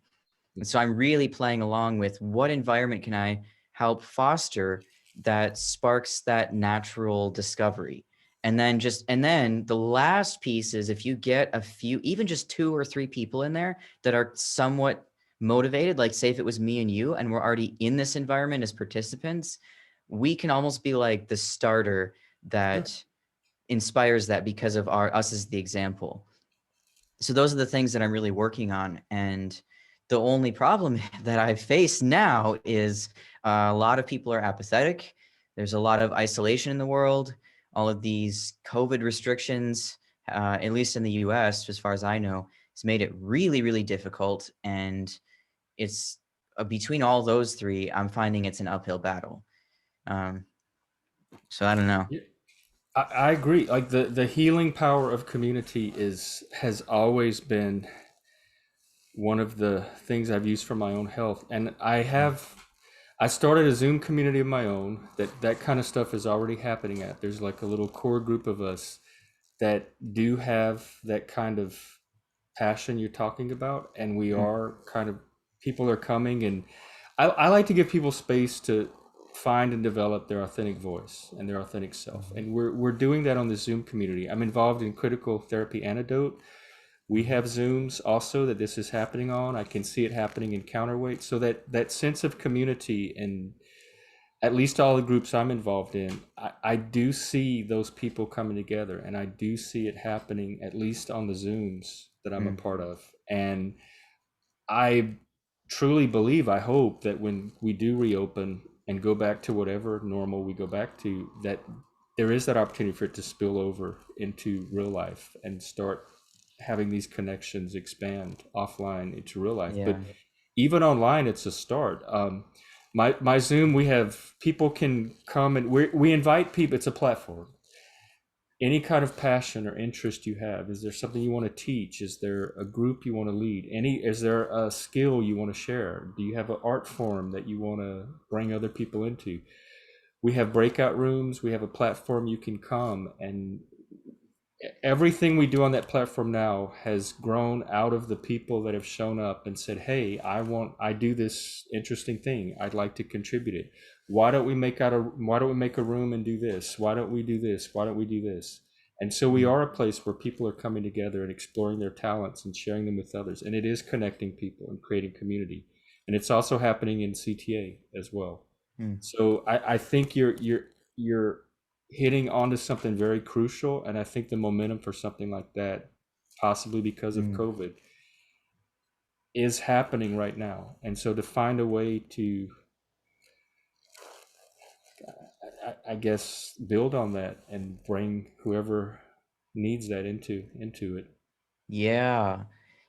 And so I'm really playing along with what environment can I help foster that sparks that natural discovery. And then the last piece is if you get a few, even just 2 or 3 people in there that are somewhat motivated, like say if it was me and you and we're already in this environment as participants, we can almost be like the starter Sure. that inspires that because of us as the example. So those are the things that I'm really working on. And the only problem that I face now is a lot of people are apathetic. There's a lot of isolation in the world. All of these COVID restrictions, at least in the US, as far as I know, has made it really, really difficult. And it's between all those three, I'm finding it's an uphill battle. Um, so I don't know. Yeah, I agree. Like the healing power of community has always been one of the things I've used for my own health. And I started a Zoom community of my own that kind of stuff is already happening at. There's like a little core group of us that do have that kind of passion you're talking about. And we Mm, are kind of, people are coming, and I like to give people space to find and develop their authentic voice and their authentic self. And we're doing that on the Zoom community. I'm involved in Critical Therapy Antidote. We have Zooms also that this is happening on. I can see it happening in Counterweight. So that sense of community, and at least all the groups I'm involved in, I do see those people coming together, and I do see it happening at least on the Zooms that I'm a mm, part of. And I truly believe, I hope that when we do reopen and go back to whatever normal we go back to, that there is that opportunity for it to spill over into real life and start having these connections expand offline into real life. But yeah. even online, it's a start. My Zoom, we have people can come, and we invite people. It's a platform. Any kind of passion or interest you have, is there something you want to teach? Is there a group you want to lead? Is there a skill you want to share? Do you have an art form that you want to bring other people into? We have breakout rooms. We have a platform you can come, and everything we do on that platform now has grown out of the people that have shown up and said, hey, I do this interesting thing, I'd like to contribute it. Why don't we make a room and do this? Why don't we do this? Why don't we do this? And so we Mm, are a place where people are coming together and exploring their talents and sharing them with others, and it is connecting people and creating community. And it's also happening in CTA as well. mm, So I think you're hitting onto something very crucial, and I think the momentum for something like that, possibly because of mm. COVID, is happening right now. And so to find a way to, I guess, build on that and bring whoever needs that into it. Yeah.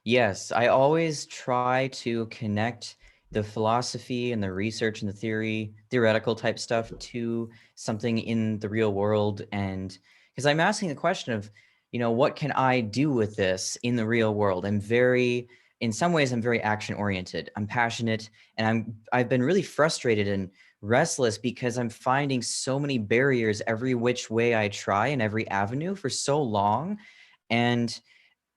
Yes. I always try to connect the philosophy and the research and the theoretical type stuff to something in the real world. And because I'm asking the question of, what can I do with this in the real world? In some ways, I'm very action oriented. I'm passionate, and I've been really frustrated and restless because I'm finding so many barriers every which way I try in every avenue for so long. And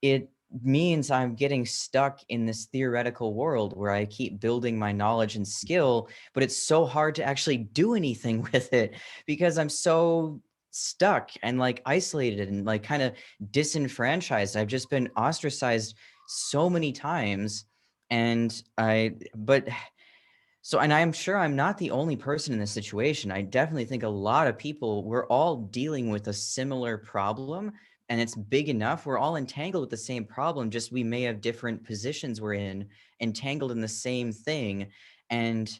it means I'm getting stuck in this theoretical world where I keep building my knowledge and skill, but it's so hard to actually do anything with it because I'm so stuck and like isolated and like kind of disenfranchised. I've just been ostracized so many times. And and I'm sure I'm not the only person in this situation. I definitely think a lot of people, we're all dealing with a similar problem, and it's big enough. We're all entangled with the same problem, just we may have different positions we're in, entangled in the same thing. And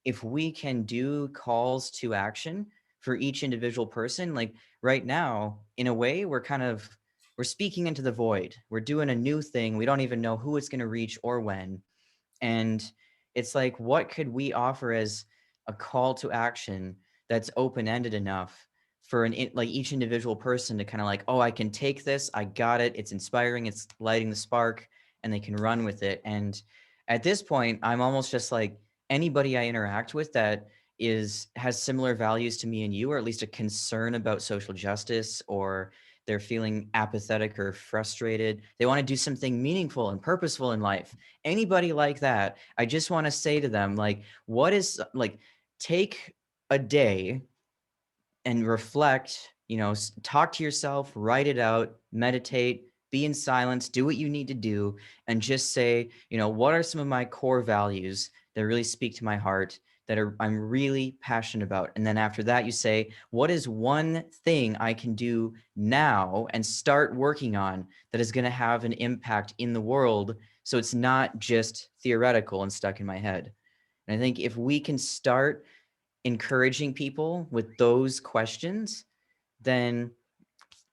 if we can do calls to action for each individual person, like right now, in a way, we're speaking into the void. We're doing a new thing. We don't even know who it's going to reach or when. And it's like, what could we offer as a call to action that's open-ended enough for like each individual person to kind of like, oh, I can take this, I got it, it's inspiring, it's lighting the spark, and they can run with it. And at this point, I'm almost just like, anybody I interact with that has similar values to me and you, or at least a concern about social justice, or they're feeling apathetic or frustrated, they want to do something meaningful and purposeful in life, anybody like that, I just want to say to them, like, what is like, take a day and reflect, talk to yourself, write it out, meditate, be in silence, do what you need to do, and just say, what are some of my core values that really speak to my heart, I'm really passionate about. And then after that, you say, what is one thing I can do now and start working on that is going to have an impact in the world, so it's not just theoretical and stuck in my head. And I think if we can start encouraging people with those questions, then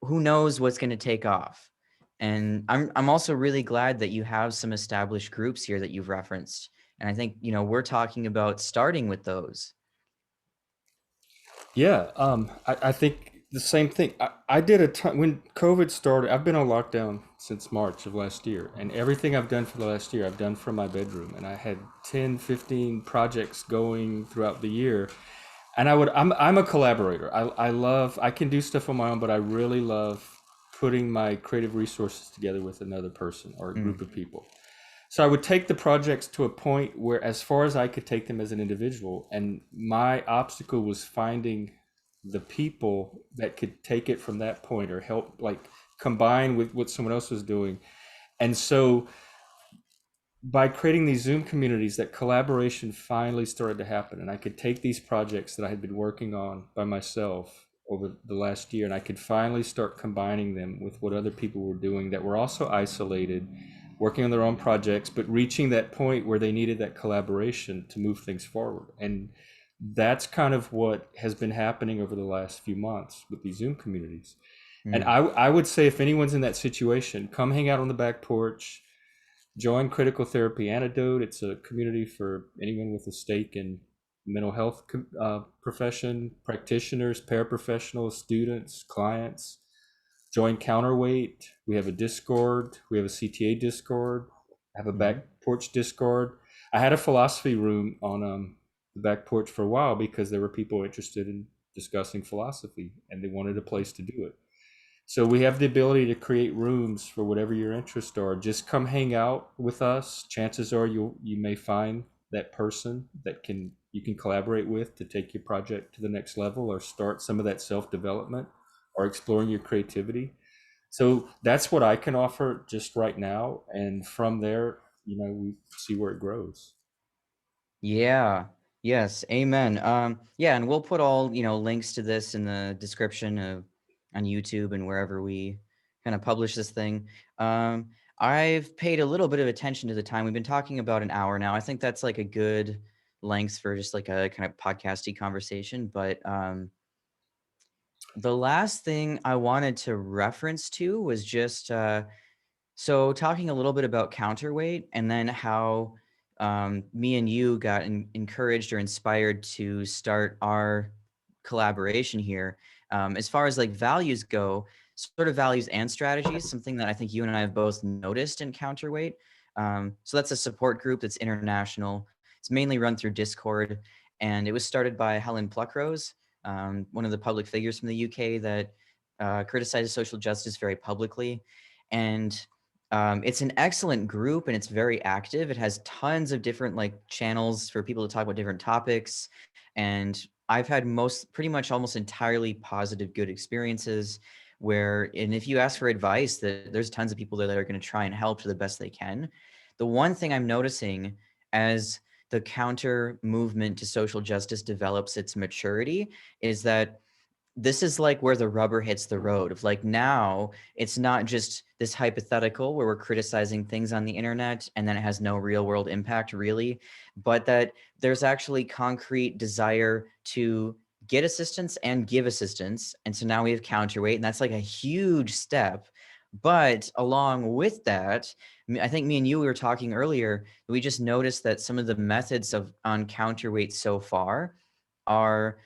who knows what's going to take off. And I'm also really glad that you have some established groups here that you've referenced. And I think, we're talking about starting with those. Yeah, I think the same thing. I did a ton when COVID started. I've been on lockdown since March of last year, and everything I've done for the last year, I've done from my bedroom. And I had 10, 15 projects going throughout the year. And I'm a collaborator. I can do stuff on my own, but I really love putting my creative resources together with another person or a Mm, group of people. So I would take the projects to a point where, as far as I could take them as an individual, and my obstacle was finding the people that could take it from that point or help, like, combine with what someone else was doing. And so by creating these Zoom communities, that collaboration finally started to happen. And I could take these projects that I had been working on by myself over the last year, and I could finally start combining them with what other people were doing that were also isolated, working on their own projects, but reaching that point where they needed that collaboration to move things forward. And that's kind of what has been happening over the last few months with these Zoom communities. And mm, I would say, if anyone's in that situation, come hang out on the back porch, join Critical Therapy Antidote. It's a community for anyone with a stake in mental health profession, practitioners, paraprofessionals, students, clients. Join Counterweight. We have a Discord. We have a CTA Discord. I have a mm, back porch Discord. I had a philosophy room on the back porch for a while because there were people interested in discussing philosophy and they wanted a place to do it. So we have the ability to create rooms for whatever your interests are. Just come hang out with us. Chances are you may find that person that you can collaborate with to take your project to the next level or start some of that self-development or exploring your creativity. So that's what I can offer just right now. And from there, we see where it grows. yeah. Yes. Amen. Yeah. And we'll put all, links to this in the description on YouTube and wherever we kind of publish this thing. Um, I've paid a little bit of attention to the time. We've been talking about an hour now. I think that's like a good length for just like a kind of podcasty conversation. But the last thing I wanted to reference to was just so talking a little bit about counterweight, and then how me and you got encouraged or inspired to start our collaboration here. As far as like values go, sort of values and strategies, something that I think you and I have both noticed in counterweight. So that's a support group that's international. It's mainly run through Discord, and it was started by Helen Pluckrose, one of the public figures from the UK that criticizes social justice very publicly. And it's an excellent group and it's very active. It has tons of different like channels for people to talk about different topics. And I've had pretty much almost entirely positive, good experiences and if you ask for advice, there's tons of people there that are going to try and help to the best they can. The one thing I'm noticing as the counter movement to social justice develops its maturity is that this is like where the rubber hits the road of like, now it's not just this hypothetical where we're criticizing things on the internet and then it has no real world impact really, but that there's actually concrete desire to get assistance and give assistance. And so now we have counterweight, and that's like a huge step. But along with that, I think me and you, we were talking earlier, we just noticed that some of the methods on counterweight so far are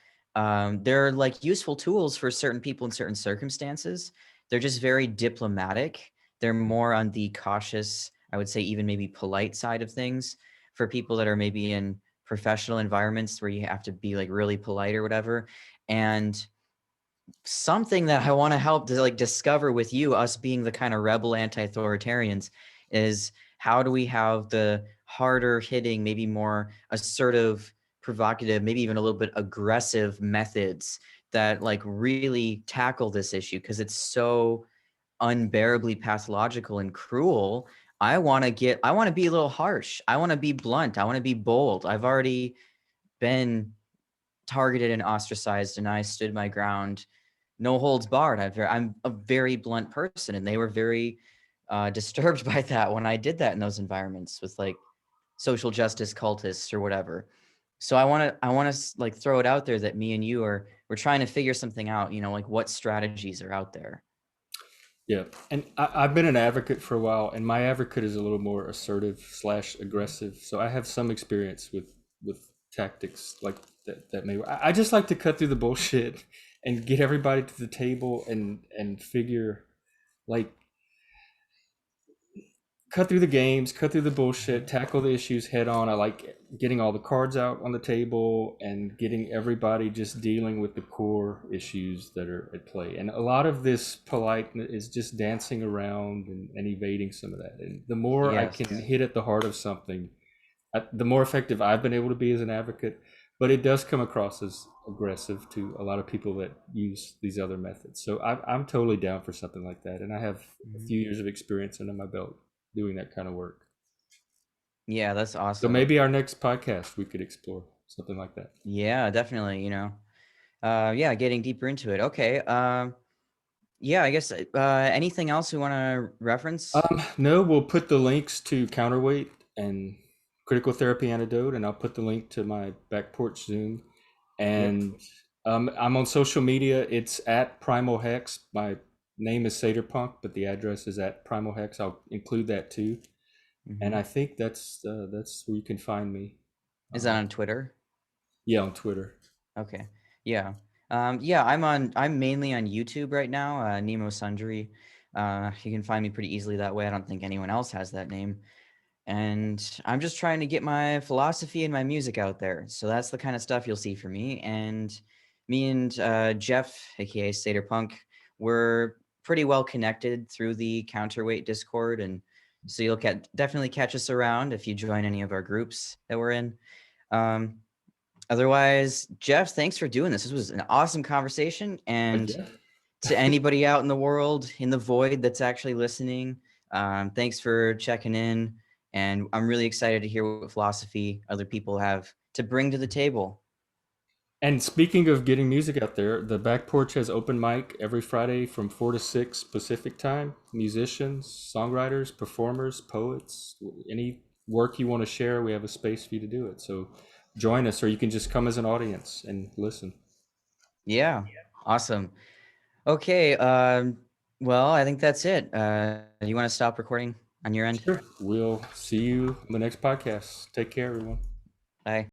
They're like useful tools for certain people in certain circumstances. They're just very diplomatic. They're more on the cautious, I would say even maybe polite side of things for people that are maybe in professional environments where you have to be like really polite or whatever. And something that I want to help to like discover with you, us being the kind of rebel anti-authoritarians, is how do we have the harder hitting, maybe more assertive, provocative, maybe even a little bit aggressive methods that like really tackle this issue because it's so unbearably pathological and cruel. I want to be a little harsh. I want to be blunt. I want to be bold. I've already been targeted and ostracized, and I stood my ground, no holds barred. I'm a very blunt person, and they were very disturbed by that when I did that in those environments with like social justice cultists or whatever. So I want to like throw it out there that me and you we're trying to figure something out. You know, like what strategies are out there. Yeah, and I've been an advocate for a while, and my advocate is a little more assertive slash aggressive. So I have some experience with tactics like that. That may I just like to cut through the bullshit and get everybody to the table and figure like cut through the games, cut through the bullshit, tackle the issues head on. I like getting all the cards out on the table and getting everybody just dealing with the core issues that are at play. And a lot of this politeness is just dancing around and evading some of that. And the more I Yes. can hit at the heart of something, the more effective I've been able to be as an advocate. But it does come across as aggressive to a lot of people that use these other methods. So I'm totally down for something like that. And I have a few years of experience under my belt doing that kind of work. Yeah, that's So awesome. maybe our next podcast we could explore something like that. Yeah, definitely. You know, yeah, getting deeper into it. Okay. Yeah, I guess anything else we want to reference? No, we'll put the links to Counterweight and Critical Therapy Antidote, and I'll put the link to my back porch Zoom. Yep. And I'm on social media. It's at Primal Hex. My name is Satyr but the address is at Primal Hex. I'll include that too. And Hmm. I think that's where you can find me. Is that Um, on Twitter? yeah, on Twitter. Okay. Yeah. Yeah, I'm mainly on YouTube right now, Nemo Sundry. You can find me pretty easily that way. I don't think anyone else has that name. And I'm just trying to get my philosophy and my music out there. So that's the kind of stuff you'll see from me. And me and Jeff, aka Stater Punk, we're pretty well connected through the Counterweight Discord. And so you'll definitely catch us around if you join any of our groups that we're in. Um, Otherwise, Jeff, thanks for doing this. This was an awesome conversation. And Yeah. to anybody out in the world, in the void that's actually listening, thanks for checking in. And I'm really excited to hear what philosophy other people have to bring to the table. And speaking of getting music out there, the back porch has open mic every Friday from 4 to 6 Pacific time. Musicians, songwriters, performers, poets, any work you want to share, we have a space for you to do it. So join us, or you can just come as an audience and listen. Yeah, awesome. Okay, well, I think that's it. You want to stop recording on your end? Sure. We'll see you on the next podcast. Take care, everyone. Bye.